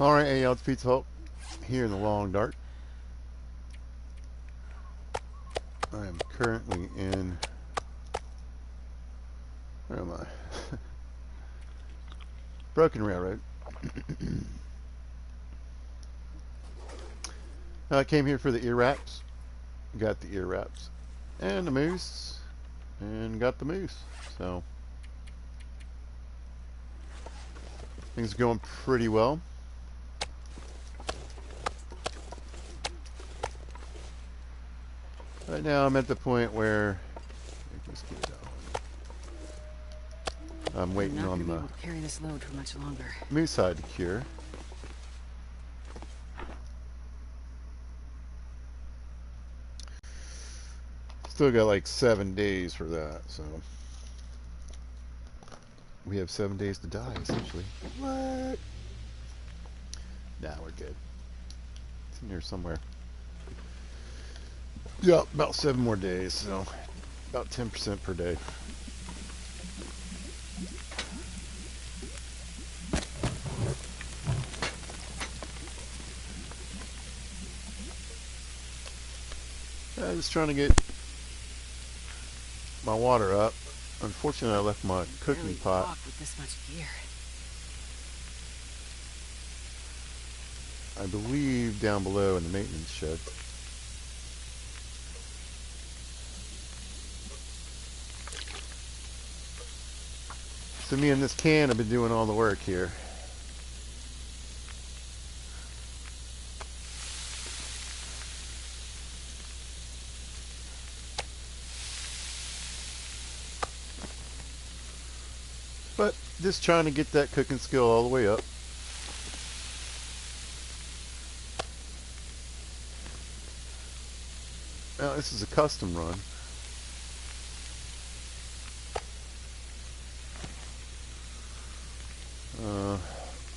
Alright, hey, it's Pizza Hut here in the long dark. I am currently in. Where am I? Broken Railroad. I came here for the ear wraps. Got the ear wraps. And the moose. And got the moose. So, things are going pretty well. Right now I'm at the point where I'm waiting I'm not on gonna be the able to carry this load for much longer. moose side to cure. Still got like 7 days for that, so we have 7 days to die essentially. What? Nah, we're good. It's in here somewhere. Yeah, about 7 more days, so about 10% per day. I was trying to get my water up. Unfortunately, I left my cooking pot. With this much gear. I believe down below in the maintenance shed. So me and this can have been doing all the work here. But just trying to get that cooking skill all the way up. Now this is a custom run.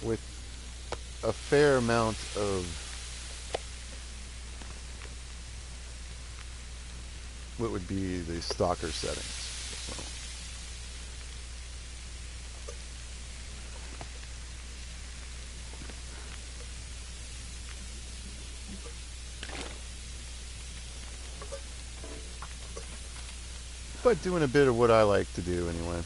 With a fair amount of what would be the stalker settings. So. But doing a bit of what I like to do anyway.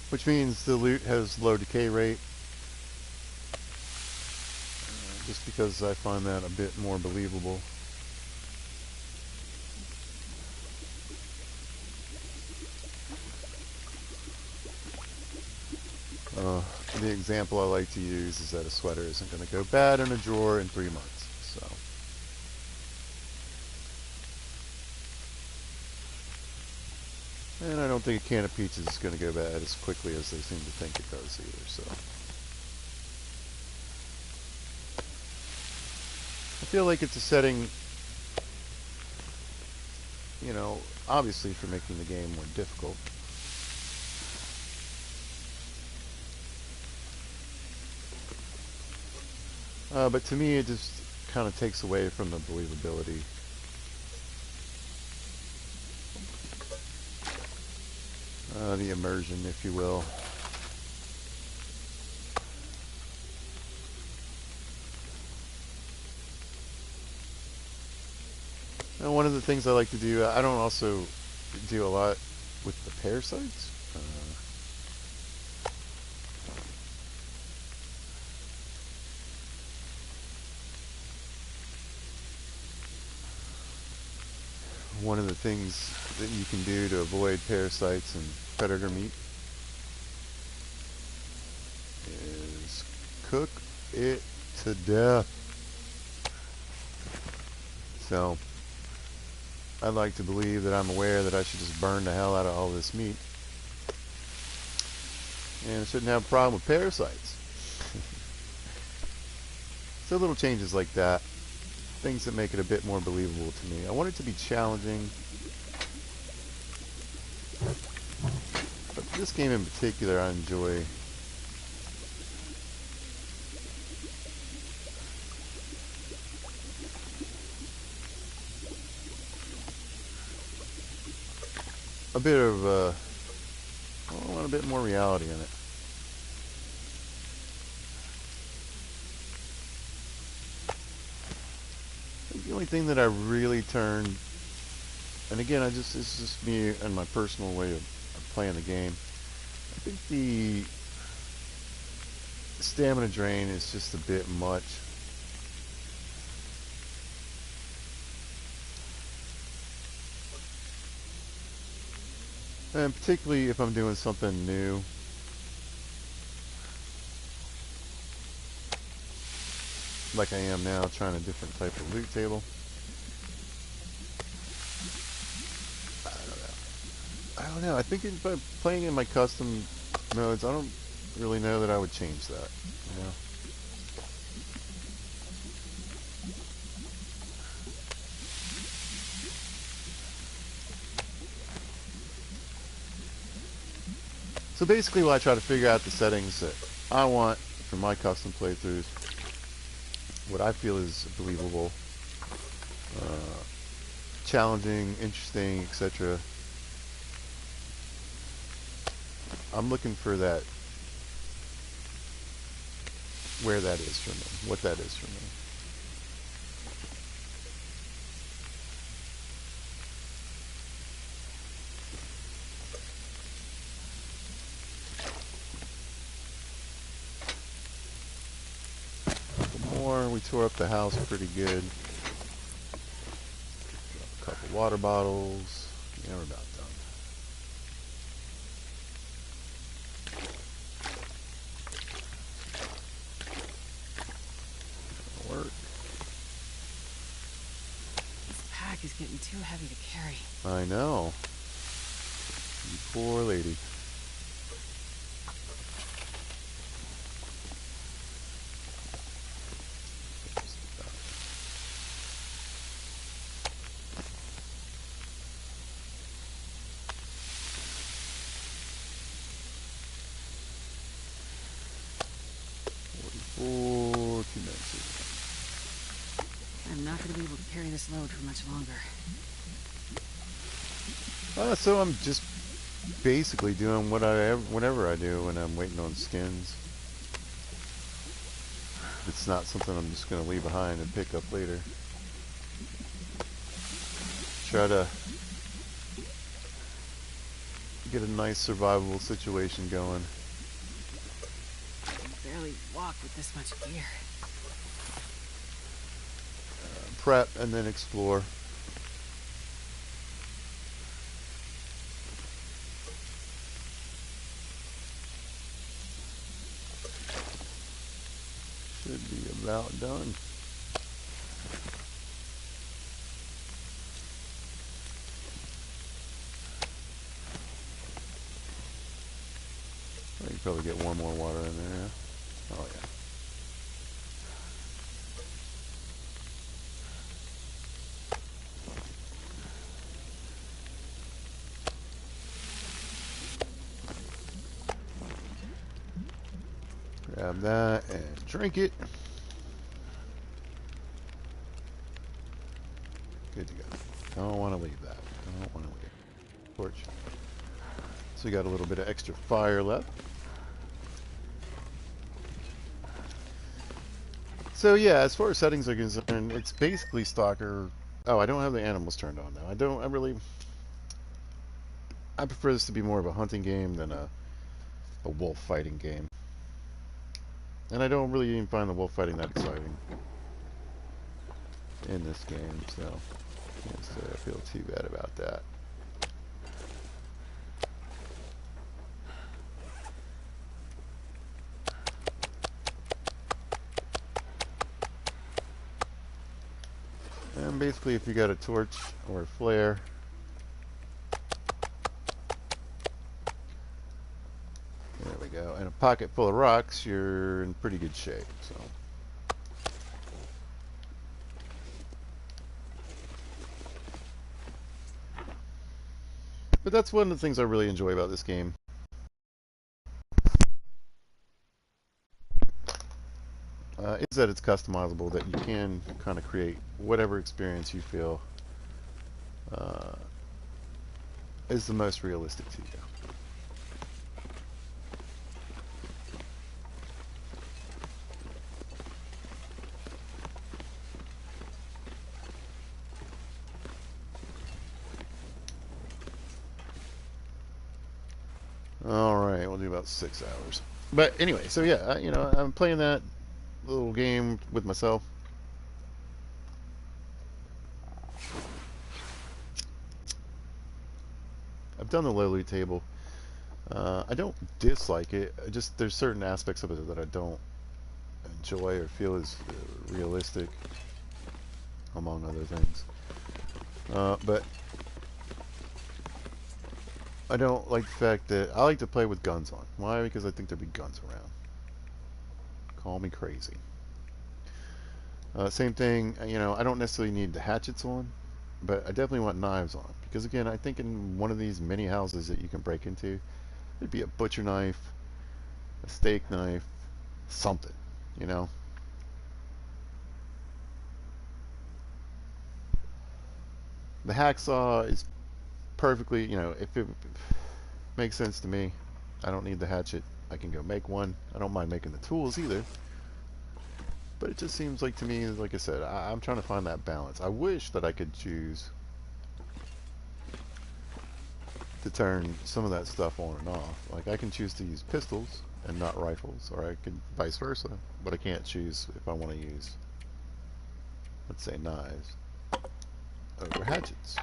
Which means the loot has low decay rate. Just because I find that a bit more believable. The example I like to use is that a sweater isn't going to go bad in a drawer in 3 months. So. And I don't think a can of peaches is going to go bad as quickly as they seem to think it does either. So. I feel like it's a setting, you know, obviously for making the game more difficult. But to me, it just kind of takes away from the believability. The immersion, if you will. Now, one of the things I like to do, I don't also do a lot with the parasites. One of the things that you can do to avoid parasites and predator meat is cook it to death. So I'd like to believe that I'm aware that I should just burn the hell out of all this meat, and I shouldn't have a problem with parasites. So little changes like that, things that make it a bit more believable to me. I want it to be challenging, but this game in particular I enjoy. A bit of, I want a bit more reality in it. I think the only thing that I really turned, and again, it's just me and my personal way of playing the game. I think the stamina drain is just a bit much. And particularly if I'm doing something new. Like I am now, trying a different type of loot table. I don't know. I think if I'm playing in my custom modes, I don't really know that I would change that. You know? So basically, while I try to figure out the settings that I want for my custom playthroughs, what I feel is believable, uh, challenging, interesting, etc. I'm looking for that, where that is for me, what that is for me. More, we tore up the house pretty good. A couple water bottles. Yeah, we're about done. Work. This pack is getting too heavy to carry. I know. You poor lady. 44, 290. I'm not going to be able to carry this load for much longer. So I'm just basically doing whatever I do when I'm waiting on skins. It's not something I'm just going to leave behind and pick up later. Try to get a nice survivable situation going. I can barely walk with this much gear. Prep and then explore. Should be about done. I can probably get one more water in there. Yeah? Oh yeah. Grab that and drink it. Good to go. Don't want to leave that. Don't want to leave. Torch. So we got a little bit of extra fire left. So yeah, as far as settings are concerned, it's basically Stalker. Oh, I don't have the animals turned on now. I prefer this to be more of a hunting game than a wolf fighting game. And I don't really even find the wolf fighting that exciting in this game, so can't say I feel too bad about that. And basically, if you got a torch or a flare, there we go, and a pocket full of rocks, you're in pretty good shape. So But that's one of the things I really enjoy about this game. Is that it's customizable, that you can kind of create whatever experience you feel uh, is the most realistic to you. All right, we'll do about 6 hours. But anyway, so yeah, I'm playing that little game with myself. I've done the low loot table. I don't dislike it. Just there's certain aspects of it that I don't enjoy or feel is realistic, among other things. But I don't like the fact that I like to play with guns on. Why? Because I think there'll be guns around. Call me crazy. Same thing, I don't necessarily need the hatchets on, but I definitely want knives on. Because again, I think in one of these mini houses that you can break into, it'd be a butcher knife, a steak knife, something, you know? The hacksaw is perfectly, if it makes sense to me, I don't need the hatchet. I can go make one. I don't mind making the tools either. But it just seems like to me, like I said, I'm trying to find that balance. I wish that I could choose to turn some of that stuff on and off. Like I can choose to use pistols and not rifles, or I could vice versa. But I can't choose if I want to use, let's say, knives over hatchets.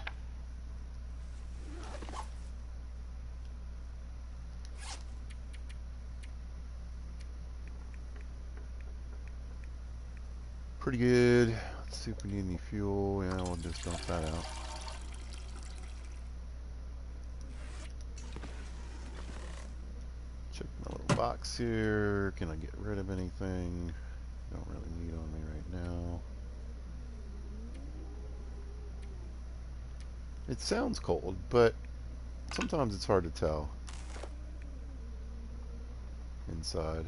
Pretty good. Let's see if we need any fuel. Yeah, we'll just dump that out. Check my little box here. Can I get rid of anything? Don't really need on me right now. It sounds cold, but sometimes it's hard to tell inside.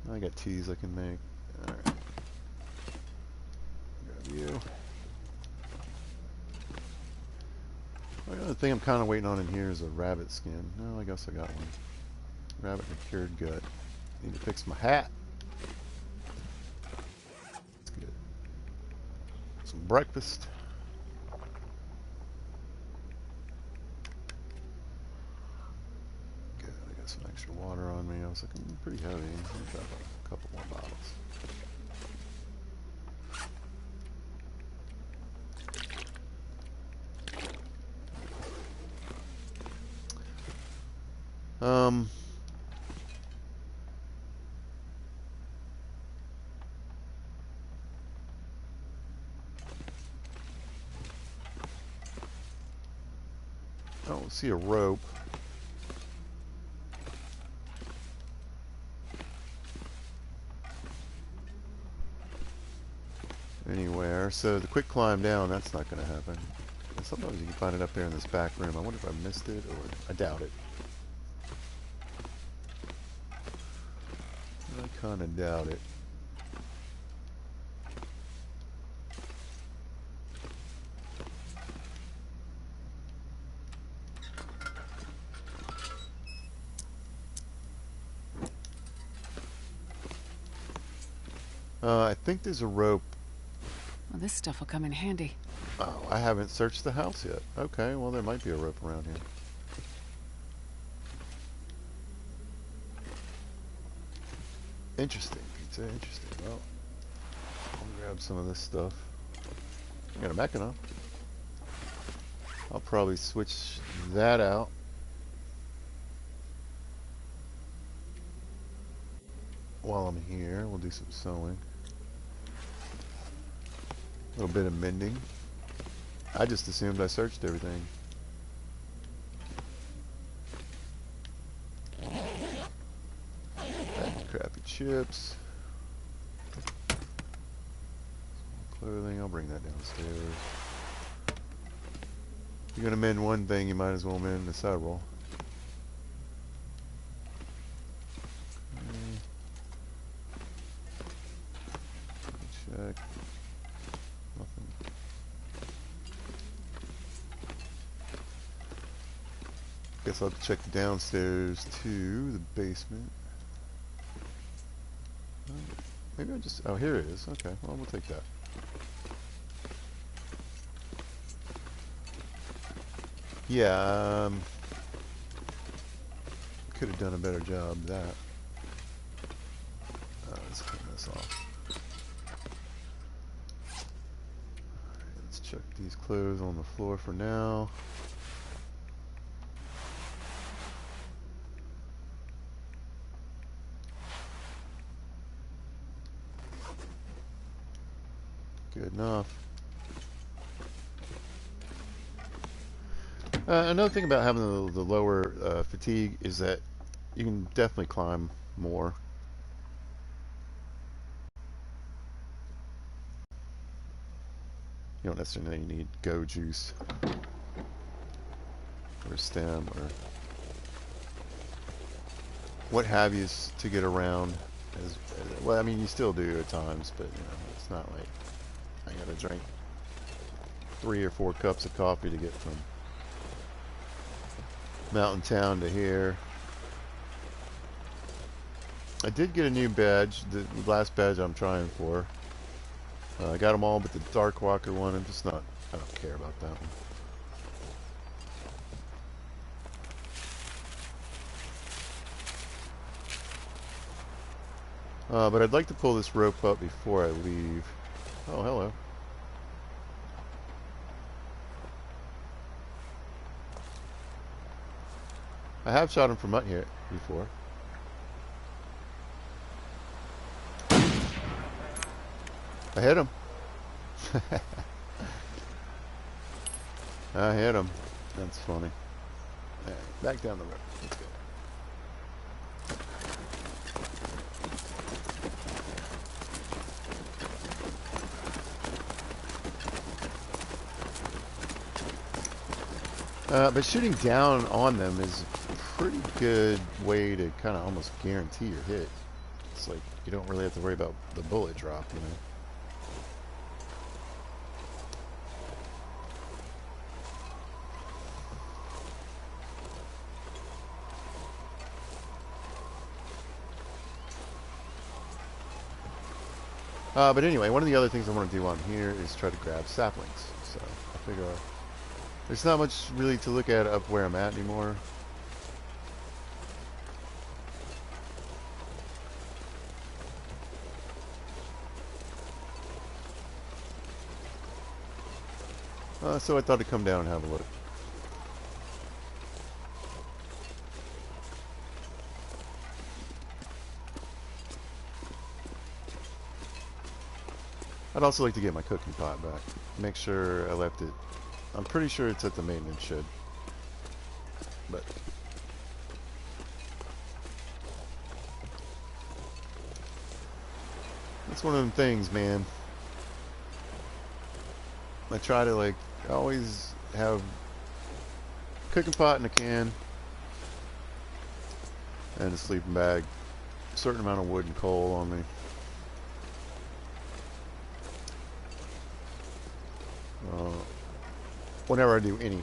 I got teas I can make. Alright. Grab you. The other thing I'm kind of waiting on in here is a rabbit skin. No, I guess I got one. Rabbit with cured gut. Need to fix my hat. That's good. Some breakfast. Good. I got some extra water on me. I was looking pretty heavy. I'll grab a couple more bottles. Um, I don't see a rope. Anywhere. So the quick climb down, that's not going to happen. And sometimes you can find it up there in this back room. I wonder if I missed it, or I doubt it. I kind of doubt it. I think there's a rope. Well, this stuff will come in handy. Oh, I haven't searched the house yet. Okay, well there might be a rope around here. Interesting, pizza, interesting. Well, I'll grab some of this stuff. I got a Mechano. I'll probably switch that out. While I'm here, we'll do some sewing. A little bit of mending. I just assumed I searched everything. Crappy chips. Clothing, I'll bring that downstairs. you're gonna mend one thing, you might as well mend the several. Check. Nothing. Guess I'll have to check the downstairs to the basement. Maybe I just... Oh, here it is. Okay, well, we'll take that. Yeah, could have done a better job of that. Let's clean this off. Alright, let's check these clothes on the floor for now. Good enough. Another thing about having the lower fatigue is that you can definitely climb more. You don't necessarily need go juice or stem or what have you to get around. Well, I mean, you still do at times, but you know, it's not like I gotta drink 3 or 4 cups of coffee to get from Mountain Town to here. I did get a new badge, the last badge I'm trying for. I got them all but the Dark Walker one. I'm just not, I don't care about that one. But I'd like to pull this rope up before I leave. Oh, hello. I have shot him from up here before. I hit him. I hit him. That's funny. Right, back down the road. Let's go. But shooting down on them is a pretty good way to kind of almost guarantee your hit. It's like you don't really have to worry about the bullet drop, you know. But anyway, one of the other things I want to do on here is try to grab saplings. So I figure there's not much really to look at up where I'm at anymore. So I thought I'd come down and have a look. I'd also like to get my cooking pot back. Make sure I left it. I'm pretty sure it's at the maintenance shed. But it's one of them things, man. I try to like always have a cooking pot in a can and a sleeping bag. A certain amount of wood and coal on me. Whenever I do anything,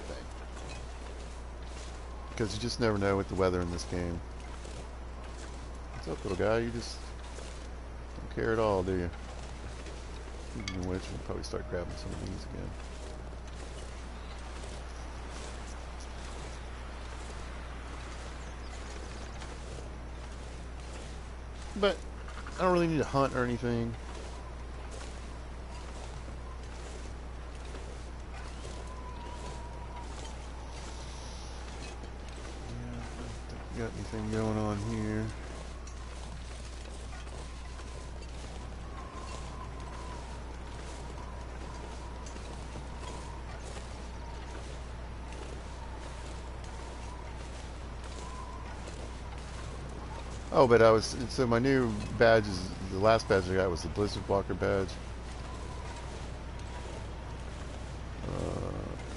because you just never know with the weather in this game. What's up, little guy? You just don't care at all, do you? Speaking of which, we'll probably start grabbing some of these again. But I don't really need to hunt or anything. Got anything going on here? Oh, but so my new badge is, the last badge I got was the Blizzard Walker badge.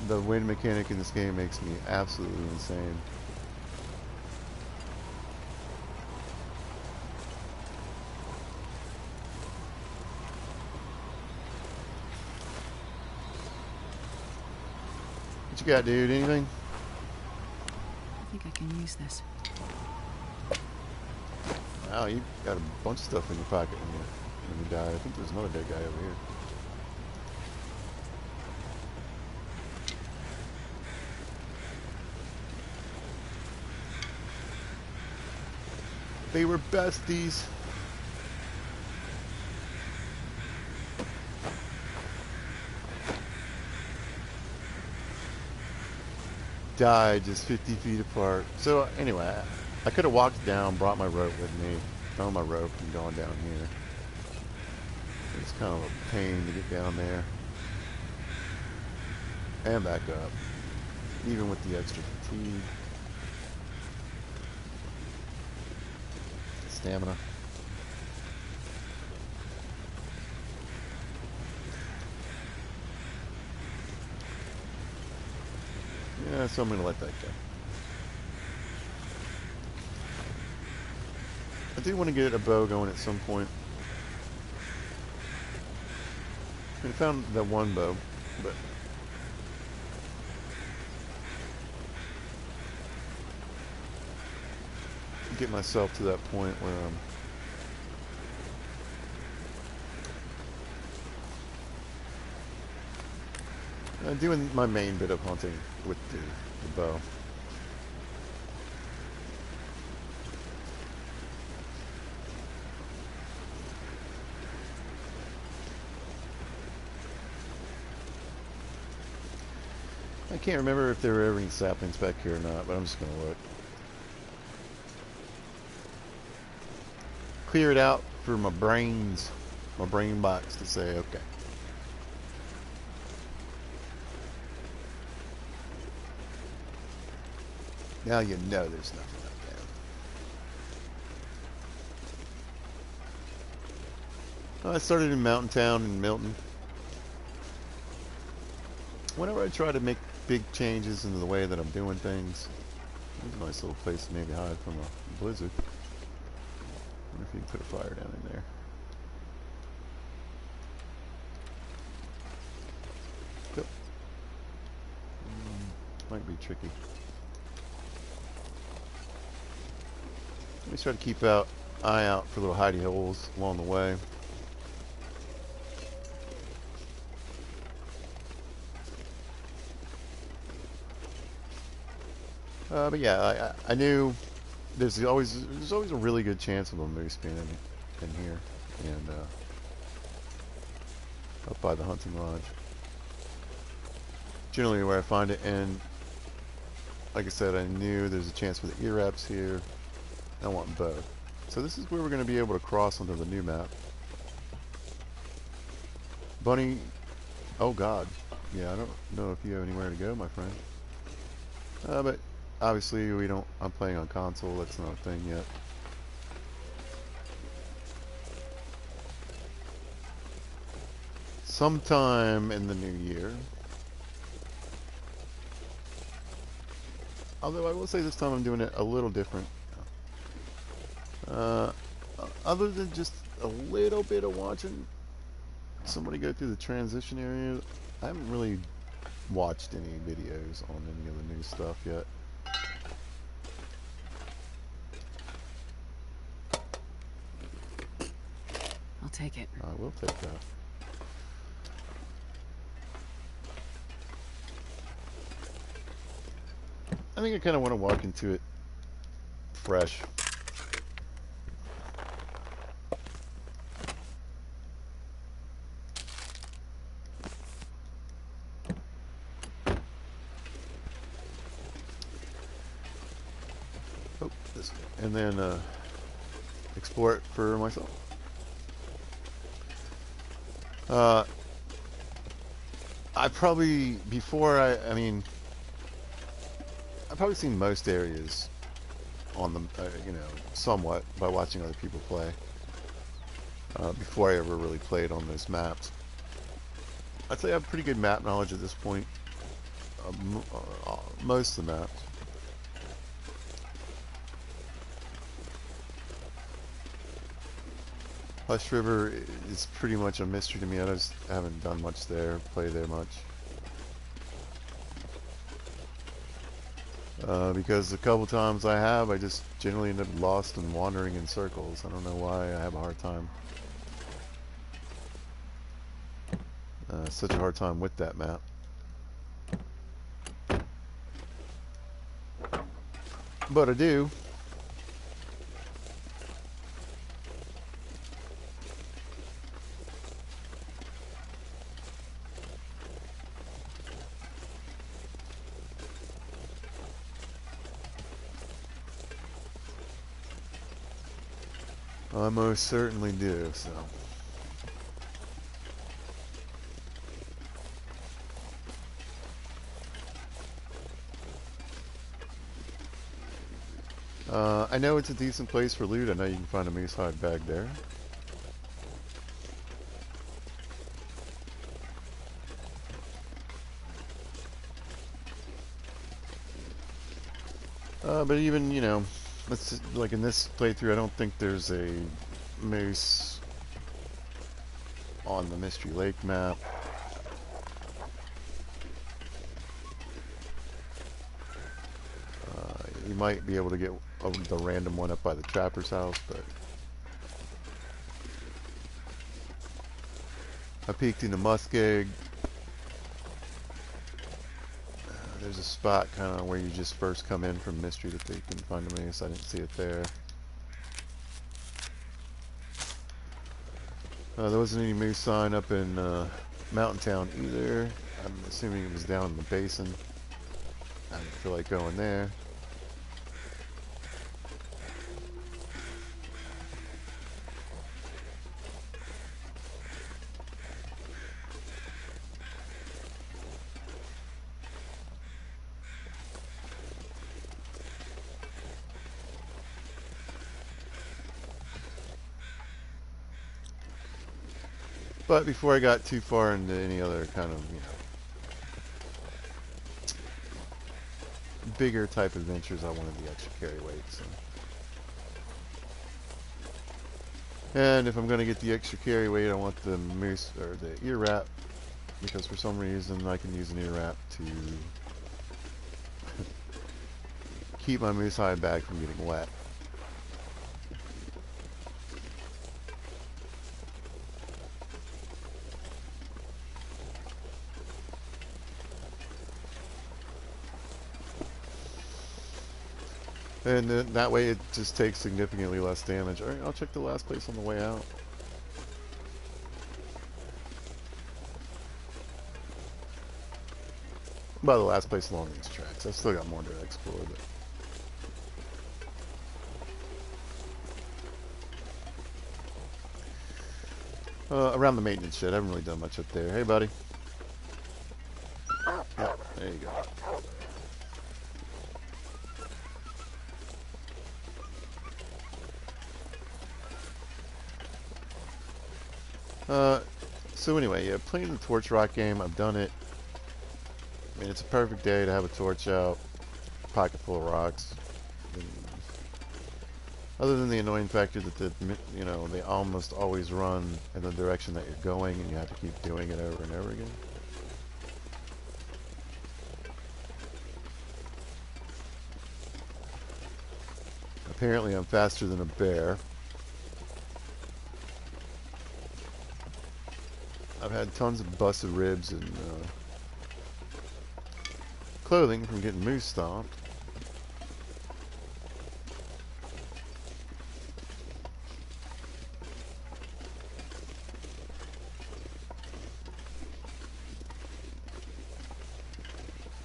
The wind mechanic in this game makes me absolutely insane. What you got, dude? Anything? I think I can use this. Wow, you got a bunch of stuff in your pocket when you died. I think there's another dead guy over here. They were besties. Died just 50 feet apart. So anyway, I could have walked down, brought my rope with me, found my rope, and gone down here. It's kind of a pain to get down there and back up, even with the extra fatigue. Stamina. Yeah, so I'm going to let that go. I do want to get a bow going at some point. I found that one bow, but get myself to that point where I'm doing my main bit of hunting with the bow. I can't remember if there were ever any saplings back here or not, but I'm just going to look. Clear it out for my brain box to say, okay. Now you know there's nothing up there. I started in Mountain Town in Milton. Whenever I try to make big changes in the way that I'm doing things, there's a nice little place to maybe hide from a blizzard. I wonder if you can put a fire down in there. Yep. Might be tricky. Let me try to keep eye out for little hidey holes along the way. But yeah, I knew there's always a really good chance of a moose being in here, and up by the hunting lodge. Generally where I find it, and like I said, I knew there's a chance for the ear wraps here. I want both. So this is where we're going to be able to cross onto the new map. Bunny, oh God, yeah, I don't know if you have anywhere to go, my friend. But obviously I'm playing on console, that's not a thing yet. Sometime in the new year. Although I will say this time I'm doing it a little different. Other than just a little bit of watching somebody go through the transition area, I haven't really watched any videos on any of the new stuff yet. I'll take it. I will take that. I think I kind of want to walk into it fresh. Oh, this way. And then explore it for myself. I probably, before I mean, I've probably seen most areas on the, somewhat by watching other people play. Before I ever really played on those maps. I'd say I have pretty good map knowledge at this point. most of the maps. Hush River is pretty much a mystery to me. I just haven't done much there, played there much. Because a couple times I have, I just generally end up lost and wandering in circles. I don't know why I have a hard time. Such a hard time with that map. But I do. I most certainly do, so. I know it's a decent place for loot. I know you can find a moose hide bag there. But even, you know, like in this playthrough, I don't think there's a moose on the Mystery Lake map. You might be able to get the random one up by the trapper's house, but I peeked into Muskeg. There's a spot kind of where you just first come in from Mystery that they can find a moose. I didn't see it there. There wasn't any moose sign up in Mountain Town either. I'm assuming it was down in the basin. I didn't feel like going there. But before I got too far into any other kind of, you know, bigger type adventures, I wanted the extra carry weight. So. And if I'm going to get the extra carry weight, I want the moose or the ear wrap, because for some reason I can use an ear wrap to keep my moose hide bag from getting wet. And then that way it just takes significantly less damage. Alright, I'll check the last place on the way out. By the last place along these tracks. I've still got more to explore, but around the maintenance shed, I haven't really done much up there. Hey buddy. Yep, there you go. So anyway, yeah, playing the Torch Rock game, I've done it. I mean, it's a perfect day to have a torch out, pocket full of rocks. And other than the annoying factor that you know, they almost always run in the direction that you're going, and you have to keep doing it over and over again. Apparently, I'm faster than a bear. I've had tons of busted ribs and clothing from getting moose stomped.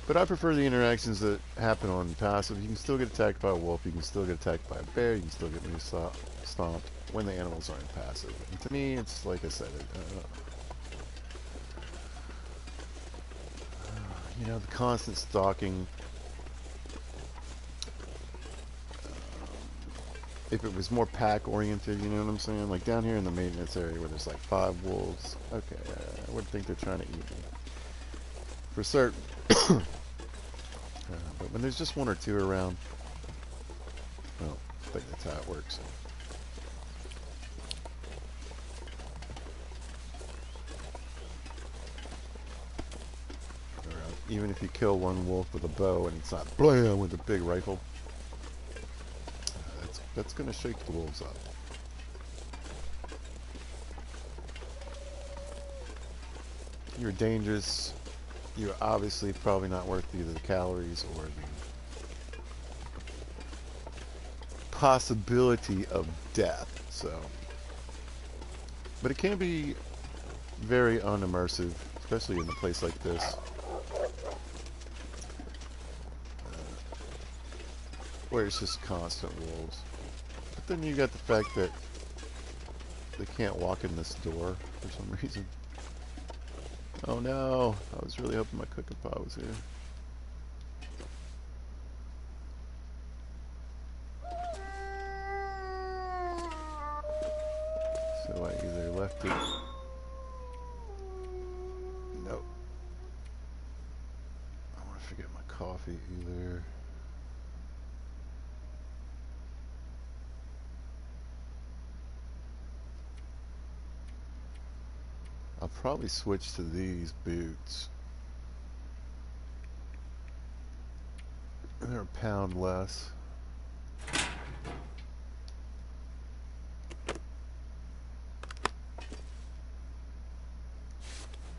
But I prefer the interactions that happen on passive. You can still get attacked by a wolf, you can still get attacked by a bear, you can still get moose stomped when the animals aren't passive. And to me, it's like I said, you know, the constant stalking. If it was more pack oriented, you know what I'm saying? Like down here in the maintenance area where there's like 5 wolves. Okay, I would think they're trying to eat me. For certain. But when there's just one or two around, well, I think that's how it works. Even if you kill one wolf with a bow and it's not blam with a big rifle, that's going to shake the wolves up. You're dangerous. You're obviously probably not worth either the calories or the possibility of death. So, but it can be very unimmersive, especially in a place like this, where it's just constant wolves. But then you got the fact that they can't walk in this door for some reason. Oh no, I was really hoping my cooking pot was here. So I either left it... Nope. I want to forget my coffee either. I'll probably switch to these boots. They're a pound less.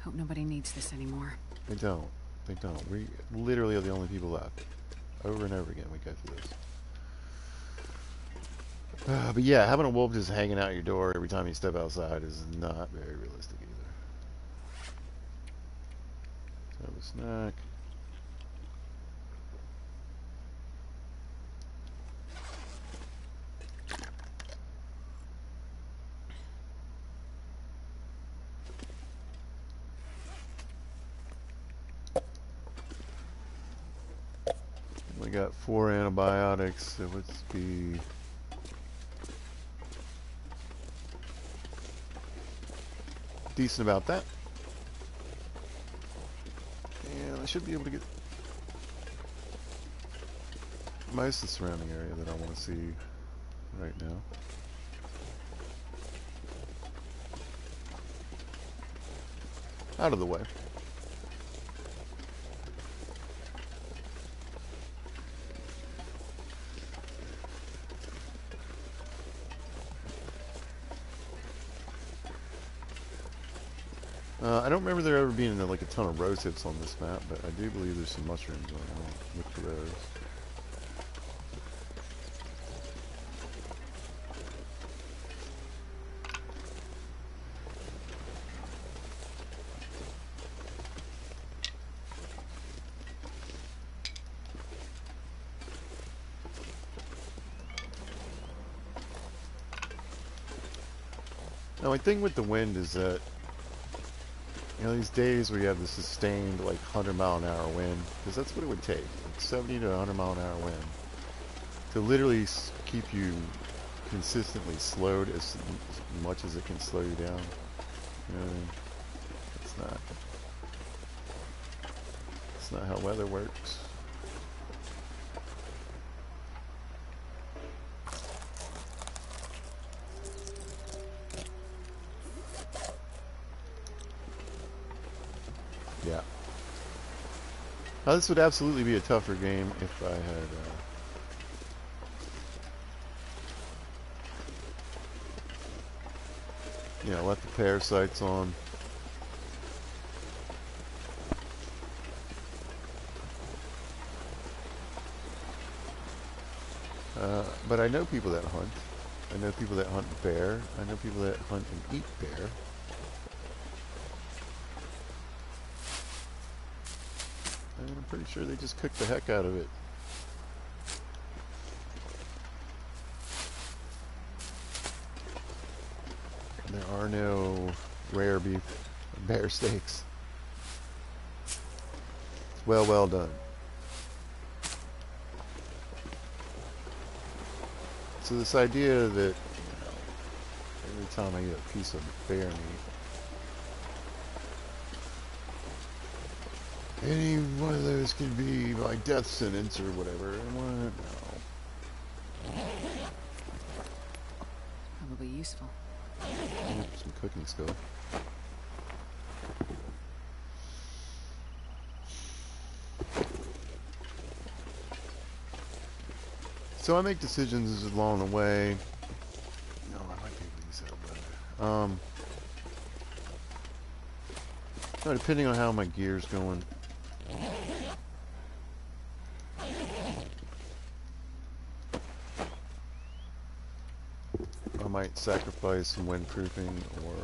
Hope nobody needs this anymore. They don't. They don't. We literally are the only people left. Over and over again we go through this. But yeah, having a wolf just hanging out your door every time you step outside is not very realistic either. So have a snack. We got 4 antibiotics, so let's be decent about that. And I should be able to get most of the surrounding area that I want to see right now. Out of the way. I don't remember there ever being like a ton of rose hips on this map, but I do believe there's some mushrooms going on with the rose. Now, my thing with the wind is that, you know, these days where you have the sustained, like, 100-mile-an-hour wind, because that's what it would take, like 70 to 100-mile-an-hour wind, to literally keep you consistently slowed as much as it can slow you down. You know what I mean? It's not how weather works. Yeah. Now this would absolutely be a tougher game if I had you know, left the parasites on. But I know people that hunt. I know people that hunt bear. I know people that hunt and eat bear. And I'm pretty sure they just cook the heck out of it. There are no rare beef bear steaks. It's well done. So this idea that, you know, every time I eat a piece of bear meat, Any one of those could be my death sentence or whatever. What? No. Probably useful. Oh, some cooking skill. So I make decisions along the way. No, I might be able to use that blender. No, depending on how my gear's going. I might sacrifice some windproofing or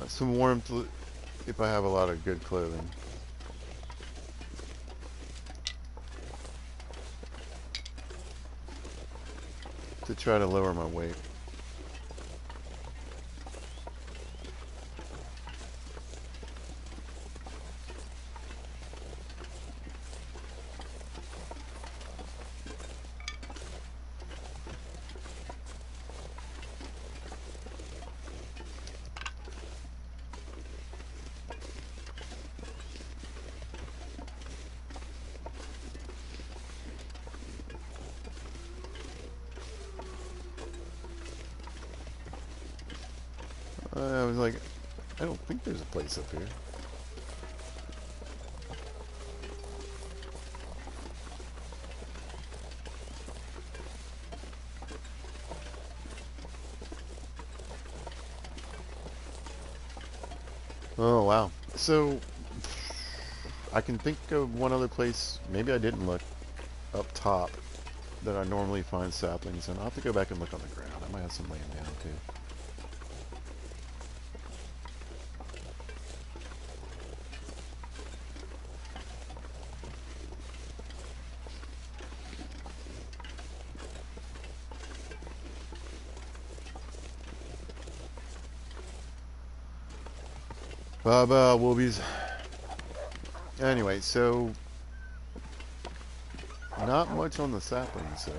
some warmth if I have a lot of good clothing. To try to lower my weight. I was like, I don't think there's a place up here. Oh, wow. So, I can think of one other place, maybe I didn't look, up top, that I normally find saplings, and I'll have to go back and look on the ground. I might have some laying down, too. Baba Woobies. Anyway, so not much on the saplings, so.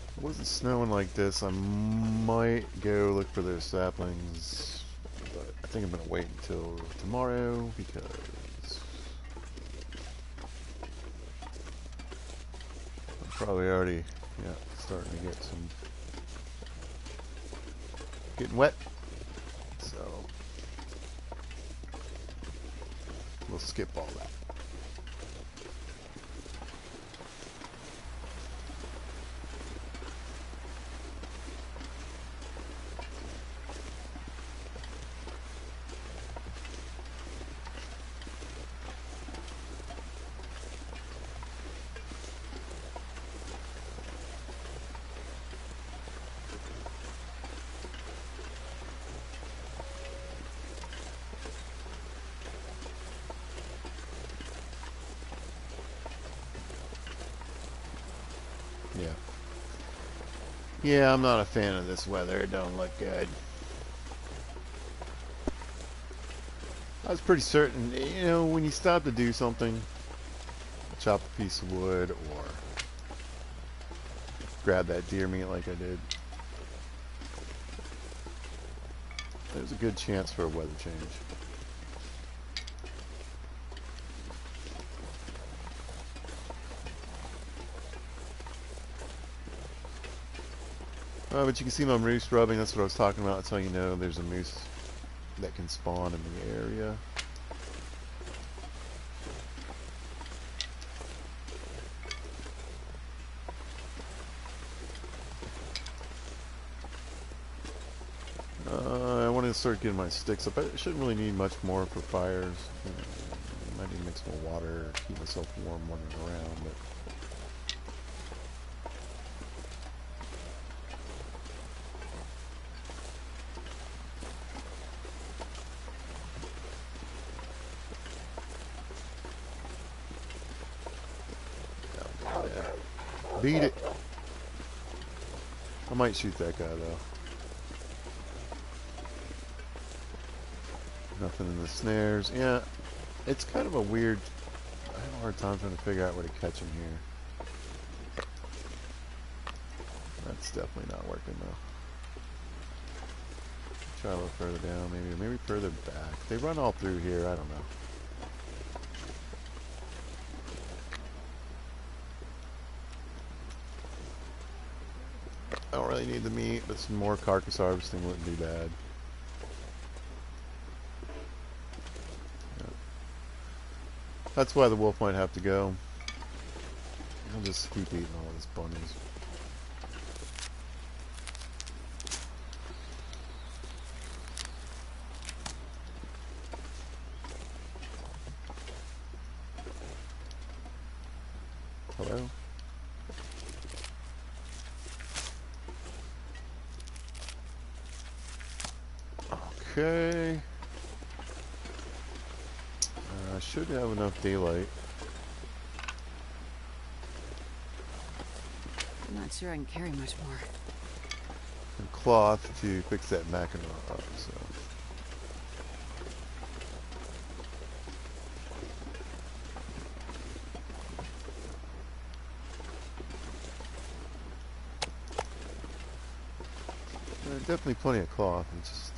If it wasn't snowing like this, I might go look for those saplings, but I think I'm gonna wait until tomorrow because I'm probably already, yeah, starting to get getting wet, so we'll skip all that. Yeah. Yeah, I'm not a fan of this weather. It don't look good. I was pretty certain, you know, when you stop to do something, chop a piece of wood or grab that deer meat like I did, there's a good chance for a weather change. But you can see my moose rubbing. That's what I was talking about. That's how you know there's a moose that can spawn in the area. I want to start getting my sticks up. I shouldn't really need much more for fires. Might need to mix more water, keep myself warm running around. But yeah. Beat it. I might shoot that guy though. Nothing in the snares. Yeah, it's kind of a weird. I hard time trying to figure out where to catch him here. That's definitely not working though. Try a little further down, maybe further back. They run all through here. I don't know. I don't really need the meat, but some more carcass harvesting wouldn't be bad. Yeah. That's why the wolf might have to go. I'll just keep eating all these bunnies. Hello? Okay. I should have enough daylight. I'm not sure I can carry much more. And cloth to fix that mackinaw up, so. Definitely plenty of cloth. It's just,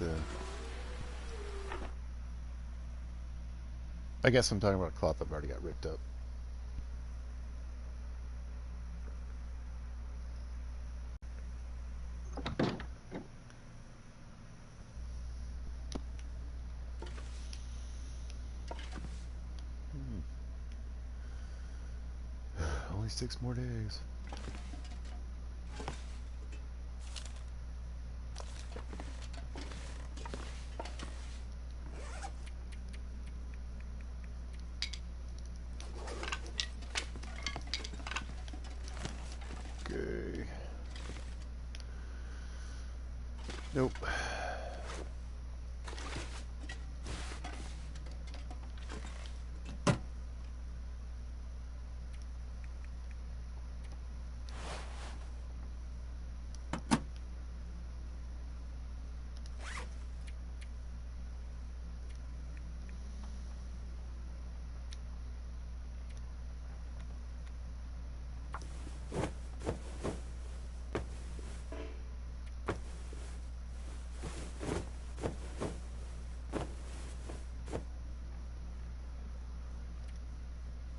I guess I'm talking about cloth that already got ripped up. Only 6 more days. Okay. Nope.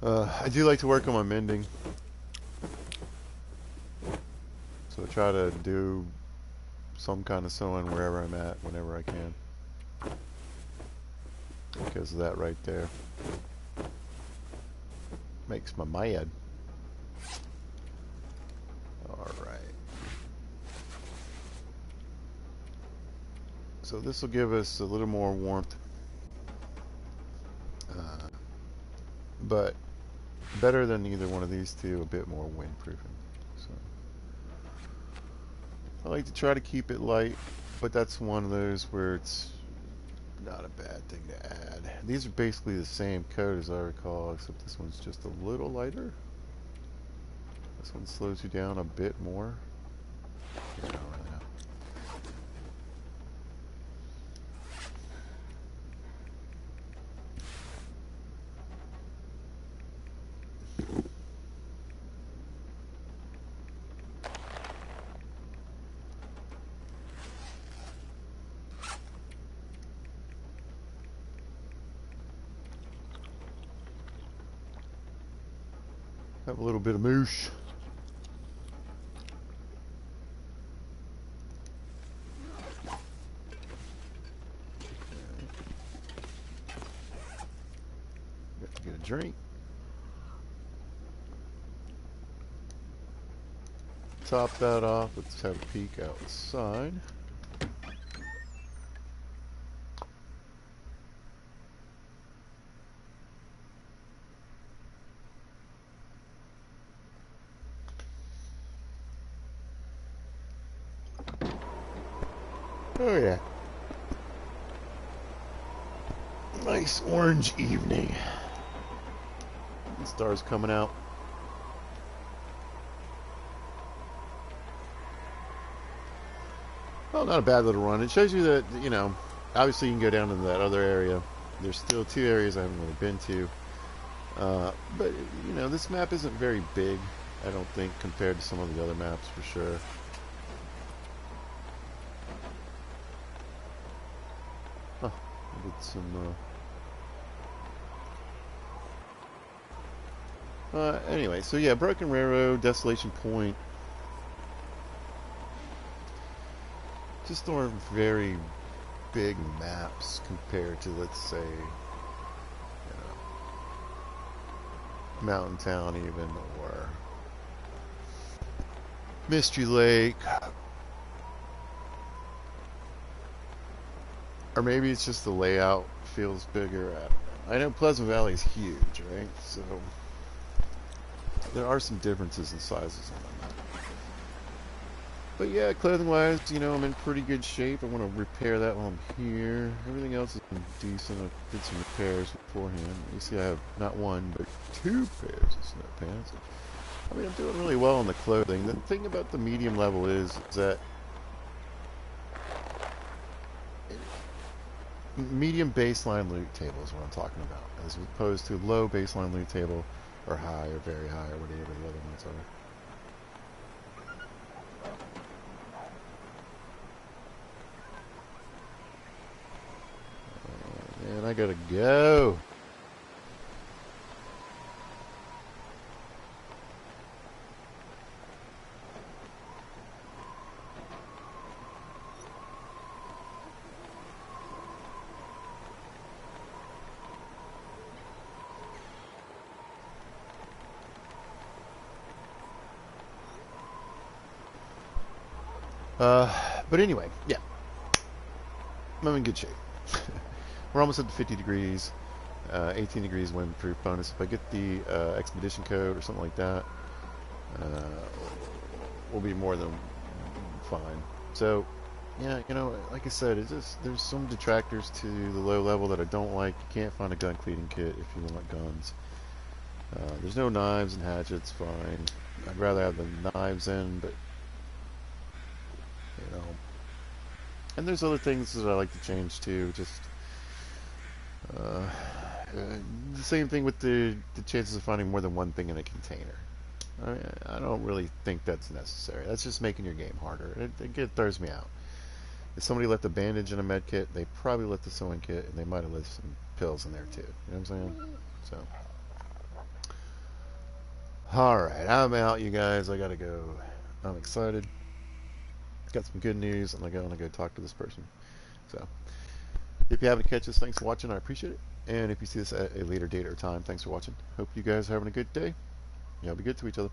I do like to work on my mending. So I try to do some kind of sewing wherever I'm at, whenever I can. Because of that right there. Makes my mad. Alright. So this will give us a little more warmth. But better than either one of these two, a bit more windproofing. So I like to try to keep it light, but that's one of those where it's not a bad thing to add. These are basically the same coat as I recall, except this one's just a little lighter. This one slows you down a bit more. Yeah, I don't really know. Have a little bit of moosh. Got to get a drink. Top that off. Let's have a peek outside. Oh yeah. Nice orange evening. The stars coming out. Well, not a bad little run. It shows you that, you know, obviously you can go down to that other area. There's still 2 areas I haven't really been to. But, you know, this map isn't very big, I don't think, compared to some of the other maps for sure. Huh, I did some, anyway, so yeah, Broken Railroad, Desolation Point, just aren't very big maps compared to, let's say, Mountain Town even, or Mystery Lake, or maybe it's just the layout feels bigger. I don't know. I know Pleasant Valley is huge, right? So there are some differences in sizes on the map. But yeah, clothing-wise, you know, I'm in pretty good shape. I want to repair that while I'm here. Everything else is decent. I did some repairs beforehand. You see I have not one, but two pairs of snow pants. I mean, I'm doing really well on the clothing. The thing about the medium level is that medium baseline loot table is what I'm talking about, as opposed to low baseline loot table, or high, or very high, or whatever the other ones are. Man, I gotta go. But anyway, yeah, I'm in good shape. We're almost at the 50 degrees, 18 degrees windproof bonus. If I get the expedition code or something like that, uh, we'll be more than fine. So, yeah, you know, like I said, it's just there's some detractors to the low level that I don't like. You can't find a gun cleaning kit if you want guns. There's no knives and hatchets. Fine. I'd rather have the knives in, but you know. And there's other things that I like to change too. Just uh, the same thing with the chances of finding more than one thing in a container. I don't really think that's necessary. That's just making your game harder. It throws me out. If somebody left a bandage in a med kit, they probably left the sewing kit, and they might have left some pills in there too. You know what I'm saying? So, all right, I'm out, you guys. I gotta go. I'm excited. Got some good news, and I want to go talk to this person. So, if you happen to catch this, thanks for watching. I appreciate it. And if you see this at a later date or time, thanks for watching. Hope you guys are having a good day. Y'all be good to each other.